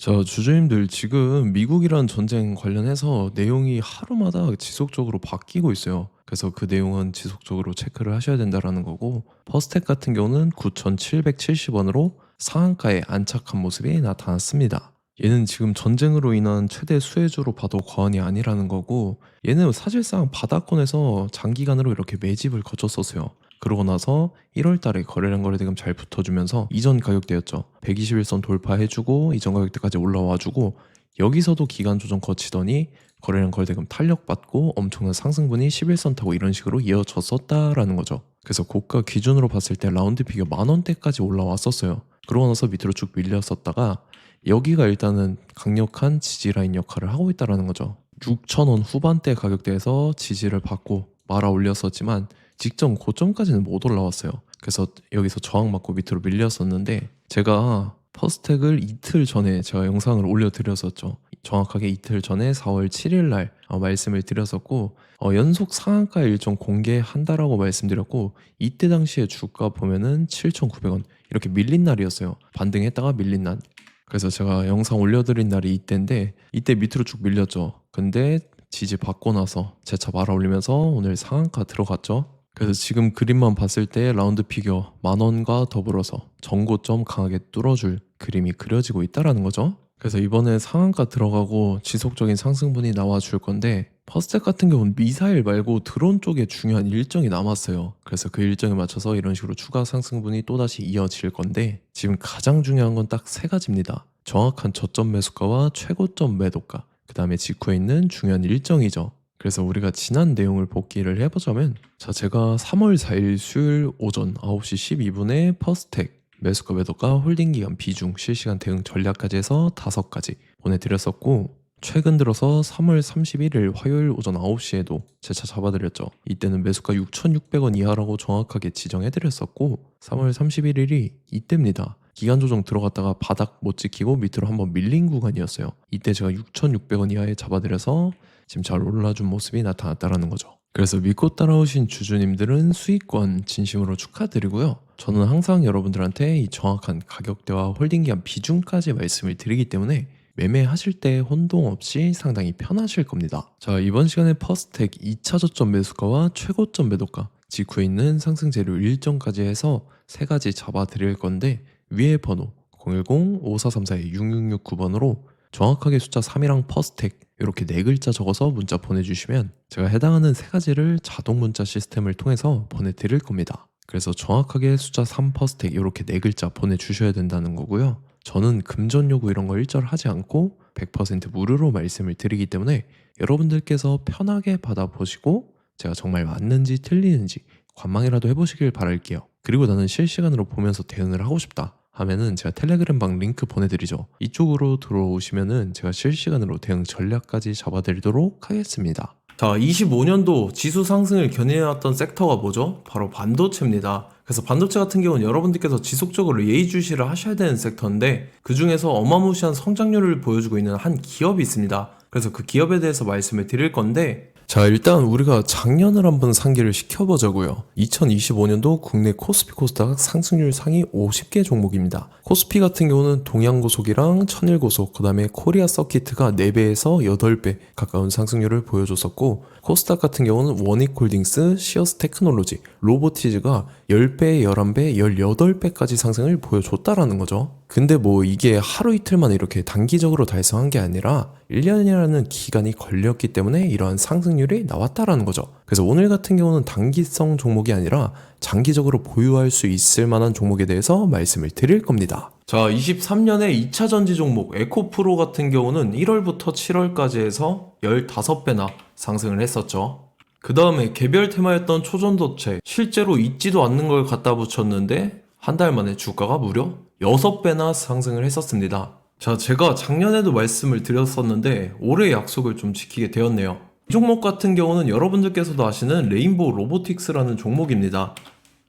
자, 주주님들 지금 미국이란 전쟁 관련해서 내용이 하루마다 지속적으로 바뀌고 있어요. 그래서 그 내용은 지속적으로 체크를 하셔야 된다라는 거고, 퍼스텍 같은 경우는 9,770원으로 상한가에 안착한 모습이 나타났습니다. 얘는 지금 전쟁으로 인한 최대 수혜주로 봐도 과언이 아니라는 거고, 얘는 사실상 바닥권에서 장기간으로 이렇게 매집을 거쳤었어요. 그러고 나서 1월 달에 거래량 거래대금 잘 붙어주면서 이전 가격대였죠. 121선 돌파해주고 이전 가격대까지 올라와주고, 여기서도 기간 조정 거치더니 거래량 거래대금 탄력받고 엄청난 상승분이 11선 타고 이런 식으로 이어졌었다라는 거죠. 그래서 고가 기준으로 봤을 때 라운드 피겨 10,000원대까지 올라왔었어요. 그러고 나서 밑으로 쭉 밀렸었다가 여기가 일단은 강력한 지지라인 역할을 하고 있다라는 거죠. 6,000원 후반대 가격대에서 지지를 받고 말아 올렸었지만 직전 고점까지는 못 올라왔어요. 그래서 여기서 저항 맞고 밑으로 밀렸었는데, 제가 퍼스텍을 이틀 전에 제가 영상을 올려드렸었죠. 정확하게 이틀 전에 4월 7일 날 말씀을 드렸었고, 연속 상한가 일정 공개한다라고 말씀드렸고, 이때 당시에 주가 보면은 7,900원 이렇게 밀린 날이었어요. 반등했다가 밀린 날. 그래서 제가 영상 올려드린 날이 이때인데, 이때 밑으로 쭉 밀렸죠. 근데 지지 받고 나서 재차 말아 올리면서 오늘 상한가 들어갔죠. 그래서 지금 그림만 봤을 때 라운드 피겨 10,000원과 더불어서 전고점 강하게 뚫어줄 그림이 그려지고 있다라는 거죠. 그래서 이번에 상한가 들어가고 지속적인 상승분이 나와줄 건데, 퍼스텍 같은 경우는 미사일 말고 드론 쪽에 중요한 일정이 남았어요. 그래서 그 일정에 맞춰서 이런 식으로 추가 상승분이 또다시 이어질 건데, 지금 가장 중요한 건 딱 세 가지입니다. 정확한 저점 매수가와 최고점 매도가, 그 다음에 직후에 있는 중요한 일정이죠. 그래서 우리가 지난 내용을 복기를 해보자면, 자, 제가 3월 4일 수요일 오전 9시 12분에 퍼스텍 매수가 매도가 홀딩 기간 비중 실시간 대응 전략까지 해서 5가지 보내드렸었고, 최근 들어서 3월 31일 화요일 오전 9시에도 재차 잡아드렸죠. 이때는 매수가 6,600원 이하라고 정확하게 지정해드렸었고, 3월 31일이 이때입니다. 기간 조정 들어갔다가 바닥 못 지키고 밑으로 한번 밀린 구간이었어요. 이때 제가 6,600원 이하에 잡아드려서 지금 잘 올라준 모습이 나타났다라는 거죠. 그래서 믿고 따라오신 주주님들은 수익권 진심으로 축하드리고요. 저는 항상 여러분들한테 이 정확한 가격대와 홀딩기한 비중까지 말씀을 드리기 때문에 매매하실 때 혼동 없이 상당히 편하실 겁니다. 자, 이번 시간에 퍼스텍 2차 저점 매수가와 최고점 매도가, 직후에 있는 상승 재료 일정까지 해서 세 가지 잡아 드릴 건데, 위에 번호 010-5434-6669번으로 정확하게 숫자 3이랑 퍼스텍 이렇게 네 글자 적어서 문자 보내주시면 제가 해당하는 세 가지를 자동 문자 시스템을 통해서 보내드릴 겁니다. 그래서 정확하게 숫자 3 퍼스텍 이렇게 네 글자 보내주셔야 된다는 거고요. 저는 금전 요구 이런 거 일절하지 않고 100% 무료로 말씀을 드리기 때문에 여러분들께서 편하게 받아보시고 제가 정말 맞는지 틀리는지 관망이라도 해보시길 바랄게요. 그리고 나는 실시간으로 보면서 대응을 하고 싶다 하면은 제가 텔레그램방 링크 보내드리죠. 이쪽으로 들어오시면은 제가 실시간으로 대응 전략까지 잡아드리도록 하겠습니다. 자, 25년도 지수 상승을 견인해왔던 섹터가 뭐죠? 바로 반도체입니다. 그래서 반도체 같은 경우는 여러분들께서 지속적으로 예의주시를 하셔야 되는 섹터인데, 그 중에서 어마무시한 성장률을 보여주고 있는 한 기업이 있습니다. 그래서 그 기업에 대해서 말씀을 드릴 건데, 자, 일단 우리가 작년을 한번 상기를 시켜보자고요. 2025년도 국내 코스피 코스닥 상승률 상위 50개 종목입니다. 코스피 같은 경우는 동양고속이랑 천일고속, 그 다음에 코리아 서키트가 4배에서 8배 가까운 상승률을 보여줬었고, 코스닥 같은 경우는 원익홀딩스, 시어스 테크놀로지, 로보티즈가 10배, 11배, 18배까지 상승을 보여줬다라는 거죠. 근데 뭐 이게 하루 이틀만 이렇게 단기적으로 달성한 게 아니라 1년이라는 기간이 걸렸기 때문에 이러한 상승률이 나왔다라는 거죠. 그래서 오늘 같은 경우는 단기성 종목이 아니라 장기적으로 보유할 수 있을 만한 종목에 대해서 말씀을 드릴 겁니다. 자, 23년에 2차 전지 종목 에코프로 같은 경우는 1월부터 7월까지 해서 15배나 상승을 했었죠. 그 다음에 개별 테마였던 초전도체, 실제로 있지도 않는 걸 갖다 붙였는데 한 달 만에 주가가 무려 6배나 상승을 했었습니다. 자, 제가 작년에도 말씀을 드렸었는데 올해 약속을 좀 지키게 되었네요. 이 종목 같은 경우는 여러분들께서도 아시는 레인보우 로보틱스라는 종목입니다.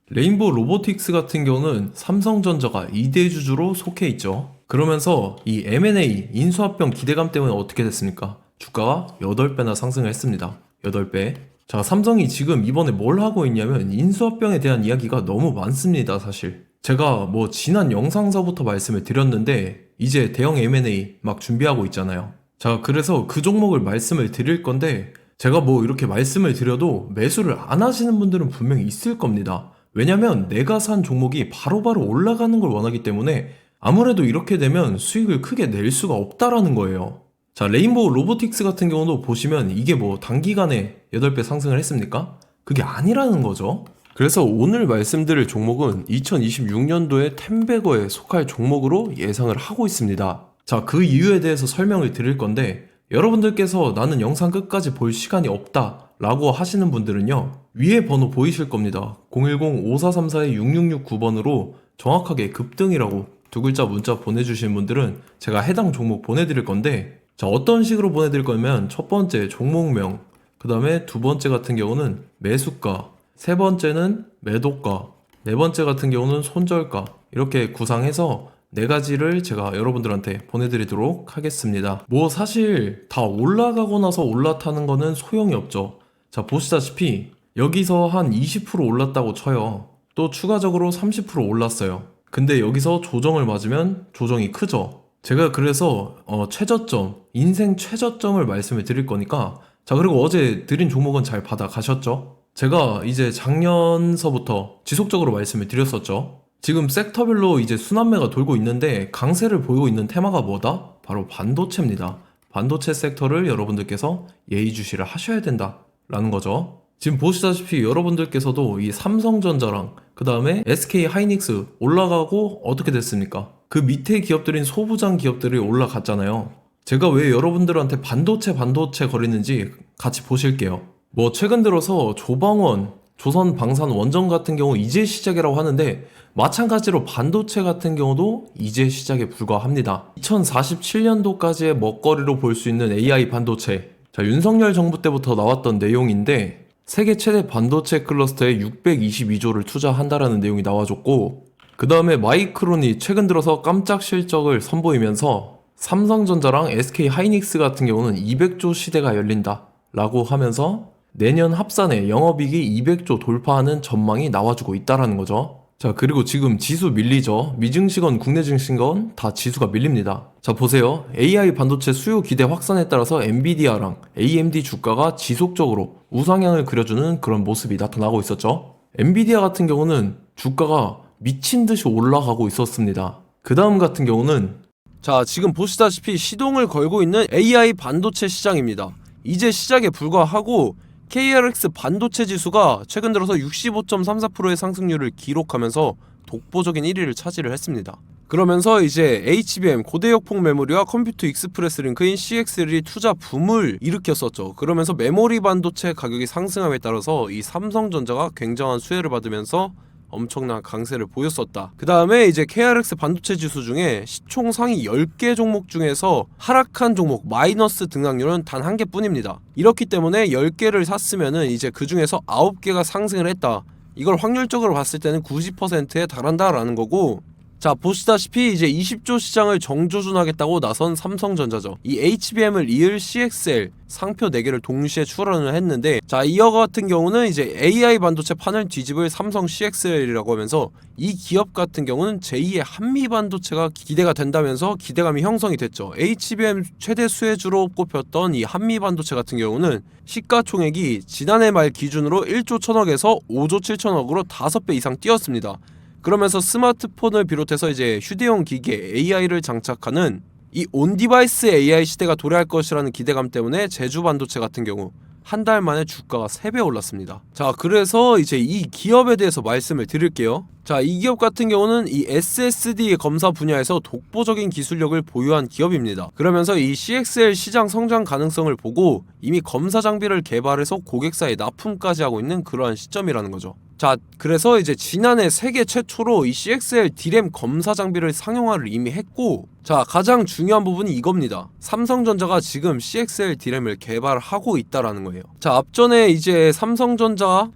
레인보우 로보틱스 같은 경우는 삼성전자가 2대 주주로 속해 있죠. 그러면서 이 M&A 인수합병 기대감 때문에 어떻게 됐습니까? 주가가 8배나 상승을 했습니다. 8배. 자, 삼성이 지금 이번에 뭘 하고 있냐면 인수합병에 대한 이야기가 너무 많습니다, 사실. 제가 뭐 지난 영상서부터 말씀을 드렸는데 이제 대형 M&A 막 준비하고 있잖아요. 자, 그래서 그 종목을 말씀을 드릴 건데 제가 뭐 이렇게 말씀을 드려도 매수를 안 하시는 분들은 분명히 있을 겁니다. 왜냐면 내가 산 종목이 바로바로 올라가는 걸 원하기 때문에 아무래도 이렇게 되면 수익을 크게 낼 수가 없다라는 거예요. 자, 레인보우 로보틱스 같은 경우도 보시면 이게 뭐 단기간에 8배 상승을 했습니까? 그게 아니라는 거죠. 그래서 오늘 말씀드릴 종목은 2026년도에 텐베거에 속할 종목으로 예상을 하고 있습니다. 자, 그 이유에 대해서 설명을 드릴 건데 여러분들께서 나는 영상 끝까지 볼 시간이 없다 라고 하시는 분들은요, 위에 번호 보이실 겁니다. 010-5434-6669번으로 정확하게 급등이라고 두 글자 문자 보내주신 분들은 제가 해당 종목 보내드릴 건데, 자, 어떤 식으로 보내드릴 거냐면 첫 번째 종목명, 그 다음에 두 번째 같은 경우는 매수가, 세 번째는 매도가, 네 번째 같은 경우는 손절가, 이렇게 구상해서 네 가지를 제가 여러분들한테 보내드리도록 하겠습니다. 뭐 사실 다 올라가고 나서 올라타는 거는 소용이 없죠. 자, 보시다시피 여기서 한 20% 올랐다고 쳐요. 또 추가적으로 30% 올랐어요. 근데 여기서 조정을 맞으면 조정이 크죠. 제가 그래서 최저점, 인생 최저점을 말씀을 드릴 거니까, 자, 그리고 어제 드린 종목은 잘 받아가셨죠? 제가 이제 작년서부터 지속적으로 말씀을 드렸었죠. 지금 섹터별로 이제 순환매가 돌고 있는데 강세를 보이고 있는 테마가 뭐다? 바로 반도체입니다. 반도체 섹터를 여러분들께서 예의주시를 하셔야 된다라는 거죠. 지금 보시다시피 여러분들께서도 이 삼성전자랑 그 다음에 SK 하이닉스 올라가고 어떻게 됐습니까? 그 밑에 기업들인 소부장 기업들이 올라갔잖아요. 제가 왜 여러분들한테 반도체 거리는지 같이 보실게요. 뭐 최근 들어서 조방원, 조선방산원전 같은 경우 이제 시작이라고 하는데 마찬가지로 반도체 같은 경우도 이제 시작에 불과합니다. 2047년도까지의 먹거리로 볼 수 있는 AI 반도체. 자, 윤석열 정부 때부터 나왔던 내용인데 세계 최대 반도체 클러스터에 622조를 투자한다라는 내용이 나와줬고, 그 다음에 마이크론이 최근 들어서 깜짝 실적을 선보이면서 삼성전자랑 SK 하이닉스 같은 경우는 200조 시대가 열린다 라고 하면서 내년 합산에 영업이익이 200조 돌파하는 전망이 나와주고 있다라는 거죠. 자, 그리고 지금 지수 밀리죠. 미증시건 국내 증시건 다 지수가 밀립니다. 자, 보세요. AI 반도체 수요 기대 확산에 따라서 엔비디아랑 AMD 주가가 지속적으로 우상향을 그려주는 그런 모습이 나타나고 있었죠. 엔비디아 같은 경우는 주가가 미친 듯이 올라가고 있었습니다. 그 다음 같은 경우는, 자, 지금 보시다시피 시동을 걸고 있는 AI 반도체 시장입니다. 이제 시작에 불과하고 KRX 반도체 지수가 최근 들어서 65.34%의 상승률을 기록하면서 독보적인 1위를 차지를 했습니다. 그러면서 이제 HBM 고대역폭 메모리와 컴퓨터 익스프레스 링크인 CXL이 투자 붐을 일으켰었죠. 그러면서 메모리 반도체 가격이 상승함에 따라서 이 삼성전자가 굉장한 수혜를 받으면서 엄청난 강세를 보였었다. 그 다음에 이제 KRX 반도체 지수 중에 시총 상위 10개 종목 중에서 하락한 종목 마이너스 등락률은 단 1개뿐입니다. 이렇기 때문에 10개를 샀으면은 이제 그 중에서 9개가 상승을 했다. 이걸 확률적으로 봤을 때는 90%에 달한다라는 거고, 자, 보시다시피 이제 20조 시장을 정조준하겠다고 나선 삼성전자죠. 이 HBM을 이을 CXL 상표 4개를 동시에 출원을 했는데, 자, 이어 같은 경우는 이제 AI 반도체 판을 뒤집을 삼성 CXL이라고 하면서 이 기업 같은 경우는 제2의 한미 반도체가 기대가 된다면서 기대감이 형성이 됐죠. HBM 최대 수혜주로 꼽혔던 이 한미 반도체 같은 경우는 시가총액이 지난해 말 기준으로 1조 1000억에서 5조 7천억으로 5배 이상 뛰었습니다. 그러면서 스마트폰을 비롯해서 이제 휴대용 기기에 AI를 장착하는 이 온디바이스 AI 시대가 도래할 것이라는 기대감 때문에 제주 반도체 같은 경우 한 달 만에 주가가 3배 올랐습니다. 자, 그래서 이제 이 기업에 대해서 말씀을 드릴게요. 자, 이 기업 같은 경우는 이 SSD 검사 분야에서 독보적인 기술력을 보유한 기업입니다. 그러면서 이 CXL 시장 성장 가능성을 보고 이미 검사 장비를 개발해서 고객사에 납품까지 하고 있는 그러한 시점이라는 거죠. 자, 그래서 이제 지난해 세계 최초로 이 CXL D램 검사 장비를 상용화를 이미 했고, 자, 가장 중요한 부분이 이겁니다. 삼성전자가 지금 CXL D램을 개발하고 있다라는 거예요. 자, 앞전에 이제 삼성전자가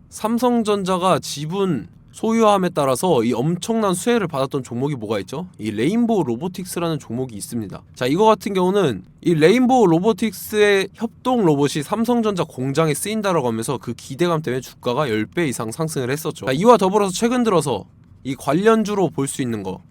지분 소유함에 따라서 이 엄청난 수혜를 받았던 종목이 뭐가 있죠? 이 레인보우 로보틱스라는 종목이 있습니다. 자, 이거 같은 경우는 이 레인보우 로보틱스의 협동 로봇이 삼성전자 공장에 쓰인다라고 하면서 그 기대감 때문에 주가가 10배 이상 상승을 했었죠. 자, 이와 더불어서 최근 들어서 이 관련주로 볼 수 있는 거,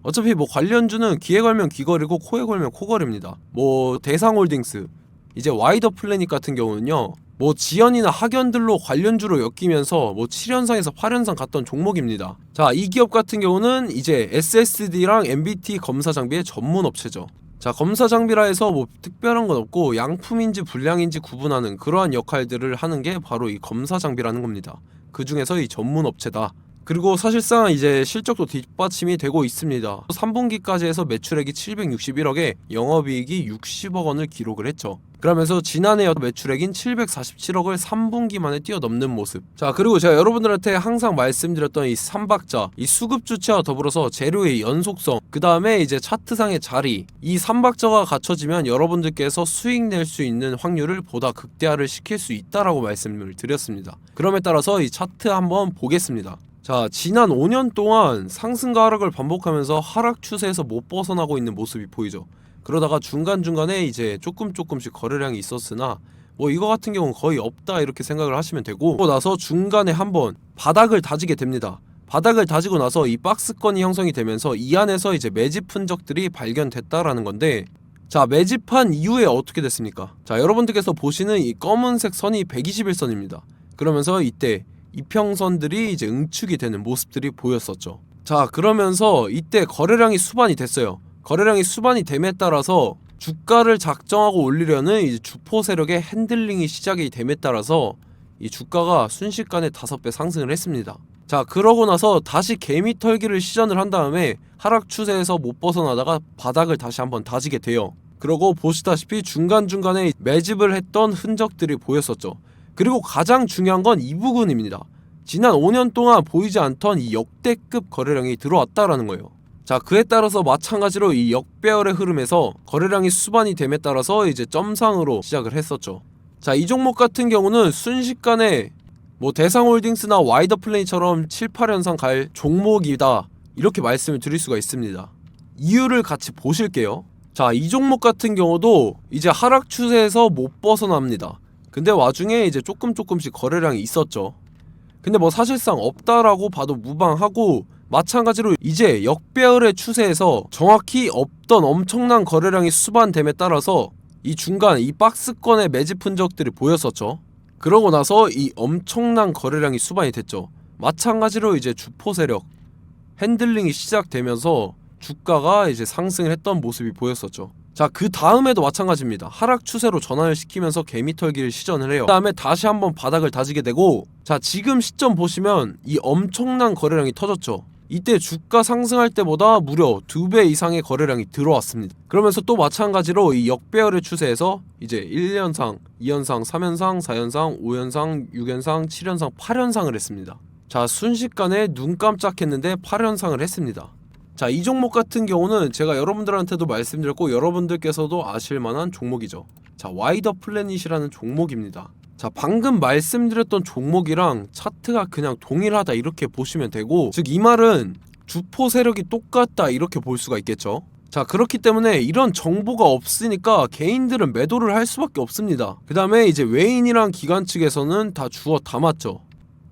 어차피 뭐 관련주는 귀에 걸면 귀걸이고 코에 걸면 코걸이입니다. 뭐 대상홀딩스, 이제 와이더 플래닛 같은 경우는요, 뭐 지연이나 학연들로 관련주로 엮이면서 뭐 7연상에서 8연상 갔던 종목입니다. 자, 이 기업 같은 경우는 이제 SSD랑 MBT 검사 장비의 전문 업체죠. 자, 검사 장비라 해서 뭐 특별한 건 없고 양품인지 불량인지 구분하는 그러한 역할들을 하는 게 바로 이 검사 장비라는 겁니다. 그 중에서 이 전문 업체다. 그리고 사실상 이제 실적도 뒷받침이 되고 있습니다. 3분기까지 해서 매출액이 761억에 영업이익이 60억 원을 기록을 했죠. 그러면서 지난해 매출액인 747억을 3분기 만에 뛰어넘는 모습. 자, 그리고 제가 여러분들한테 항상 말씀드렸던 이 3박자, 이 수급 주체와 더불어서 재료의 연속성, 그 다음에 이제 차트상의 자리, 이 3박자가 갖춰지면 여러분들께서 수익 낼 수 있는 확률을 보다 극대화를 시킬 수 있다라고 말씀을 드렸습니다. 그럼에 따라서 이 차트 한번 보겠습니다. 자, 지난 5년 동안 상승과 하락을 반복하면서 하락 추세에서 못 벗어나고 있는 모습이 보이죠. 그러다가 중간중간에 이제 조금씩 거래량이 있었으나 뭐 이거 같은 경우는 거의 없다 이렇게 생각을 하시면 되고, 그러고 나서 중간에 한번 바닥을 다지게 됩니다. 바닥을 다지고 나서 이 박스권이 형성이 되면서 이 안에서 이제 매집 흔적들이 발견됐다라는 건데, 자, 매집한 이후에 어떻게 됐습니까? 자, 여러분들께서 보시는 이 검은색 선이 121선입니다. 그러면서 이때 이평선들이 이제 응축이 되는 모습들이 보였었죠. 자, 그러면서 이때 거래량이 수반이 됐어요. 거래량이 수반이 됨에 따라서 주가를 작정하고 올리려는 이제 주포 세력의 핸들링이 시작이 됨에 따라서 이 주가가 순식간에 5배 상승을 했습니다. 자, 그러고 나서 다시 개미 털기를 시전을 한 다음에 하락 추세에서 못 벗어나다가 바닥을 다시 한번 다지게 돼요. 그러고 보시다시피 중간중간에 매집을 했던 흔적들이 보였었죠. 그리고 가장 중요한 건 이 부분입니다. 지난 5년 동안 보이지 않던 이 역대급 거래량이 들어왔다라는 거예요. 자, 그에 따라서 마찬가지로 이 역배열의 흐름에서 거래량이 수반이 됨에 따라서 이제 점상으로 시작을 했었죠. 자, 이 종목 같은 경우는 순식간에 뭐 대상홀딩스나 와이더 플레이처럼 7, 8연상 갈 종목이다 이렇게 말씀을 드릴 수가 있습니다. 이유를 같이 보실게요. 자, 이 종목 같은 경우도 이제 하락 추세에서 못 벗어납니다. 근데 와중에 이제 조금씩 거래량이 있었죠. 근데 뭐 사실상 없다라고 봐도 무방하고, 마찬가지로 이제 역배열의 추세에서 정확히 없던 엄청난 거래량이 수반됨에 따라서 이 중간 이 박스권의 매집 흔적들이 보였었죠. 그러고 나서 이 엄청난 거래량이 수반이 됐죠. 마찬가지로 이제 주포 세력 핸들링이 시작되면서 주가가 이제 상승을 했던 모습이 보였었죠. 자, 그 다음에도 마찬가지입니다. 하락 추세로 전환을 시키면서 개미털기를 시전을 해요. 그 다음에 다시 한번 바닥을 다지게 되고, 자, 지금 시점 보시면 이 엄청난 거래량이 터졌죠. 이때 주가 상승할 때보다 무려 2배 이상의 거래량이 들어왔습니다. 그러면서 또 마찬가지로 이 역배열의 추세에서 이제 1연상, 2연상, 3연상, 4연상, 5연상, 6연상, 7연상, 8연상을 했습니다. 자, 순식간에 눈 깜짝했는데 8연상을 했습니다. 자, 이 종목 같은 경우는 제가 여러분들한테도 말씀드렸고 여러분들께서도 아실만한 종목이죠. 자, 와이더 플래닛이라는 종목입니다. 자, 방금 말씀드렸던 종목이랑 차트가 그냥 동일하다 이렇게 보시면 되고, 즉 이 말은 주포 세력이 똑같다 이렇게 볼 수가 있겠죠. 자, 그렇기 때문에 이런 정보가 없으니까 개인들은 매도를 할 수밖에 없습니다. 그 다음에 이제 외인이랑 기관 측에서는 다 주워 담았죠.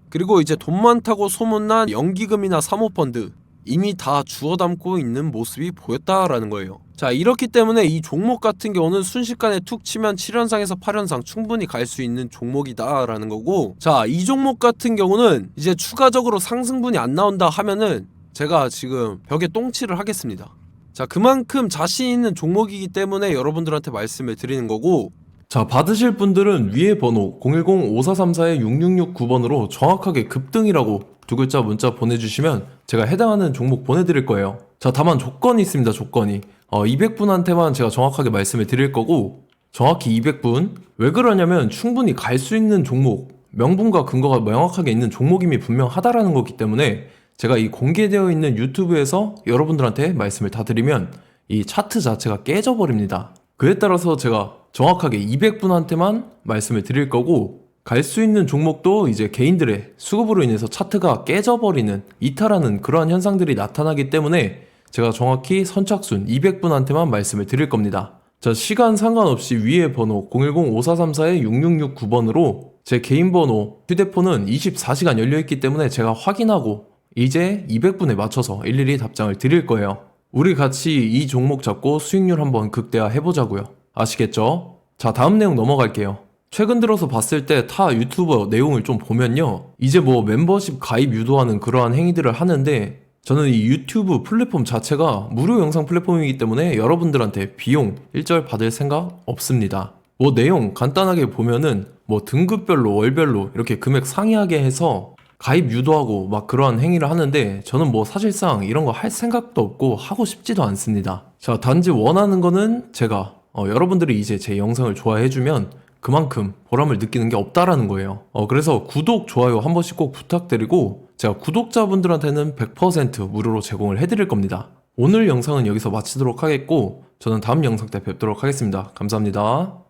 그리고 이제 돈 많다고 소문난 연기금이나 사모펀드 이미 다 주워 담고 있는 모습이 보였다라는 거예요. 자, 이렇기 때문에 이 종목 같은 경우는 순식간에 툭 치면 7연상에서 8연상 충분히 갈 수 있는 종목이다 라는 거고, 자, 이 종목 같은 경우는 이제 추가적으로 상승분이 안 나온다 하면은 제가 지금 벽에 똥칠을 하겠습니다. 자, 그만큼 자신 있는 종목이기 때문에 여러분들한테 말씀을 드리는 거고, 자, 받으실 분들은 위에 번호 010-5434-6669번으로 정확하게 급등이라고 두 글자 문자 보내주시면 제가 해당하는 종목 보내드릴 거예요. 자, 다만 조건이 있습니다. 조건이 200분한테만 제가 정확하게 말씀을 드릴 거고, 정확히 200분. 왜 그러냐면 충분히 갈 수 있는 종목, 명분과 근거가 명확하게 있는 종목임이 분명하다라는 거기 때문에 제가 이 공개되어 있는 유튜브에서 여러분들한테 말씀을 다 드리면 이 차트 자체가 깨져버립니다. 그에 따라서 제가 정확하게 200분한테만 말씀을 드릴 거고, 갈 수 있는 종목도 이제 개인들의 수급으로 인해서 차트가 깨져버리는, 이탈하는 그러한 현상들이 나타나기 때문에 제가 정확히 선착순 200분한테만 말씀을 드릴 겁니다. 자, 시간 상관없이 위에 번호 010-5434-6669번으로 제 개인 번호, 휴대폰은 24시간 열려있기 때문에 제가 확인하고 이제 200분에 맞춰서 일일이 답장을 드릴 거예요. 우리 같이 이 종목 잡고 수익률 한번 극대화 해보자고요. 아시겠죠? 자, 다음 내용 넘어갈게요. 최근 들어서 봤을 때 타 유튜버 내용을 좀 보면요. 이제 뭐 멤버십 가입 유도하는 그러한 행위들을 하는데 저는 이 유튜브 플랫폼 자체가 무료 영상 플랫폼이기 때문에 여러분들한테 비용 일절 받을 생각 없습니다. 뭐 내용 간단하게 보면은 뭐 등급별로 월별로 이렇게 금액 상이하게 해서 가입 유도하고 막 그러한 행위를 하는데 저는 뭐 사실상 이런 거 할 생각도 없고 하고 싶지도 않습니다. 자, 단지 원하는 거는 제가 여러분들이 이제 제 영상을 좋아해주면 그만큼 보람을 느끼는 게 없다라는 거예요. 그래서 구독, 좋아요 한 번씩 꼭 부탁드리고 제가 구독자분들한테는 100% 무료로 제공을 해드릴 겁니다. 오늘 영상은 여기서 마치도록 하겠고 저는 다음 영상 때 뵙도록 하겠습니다. 감사합니다.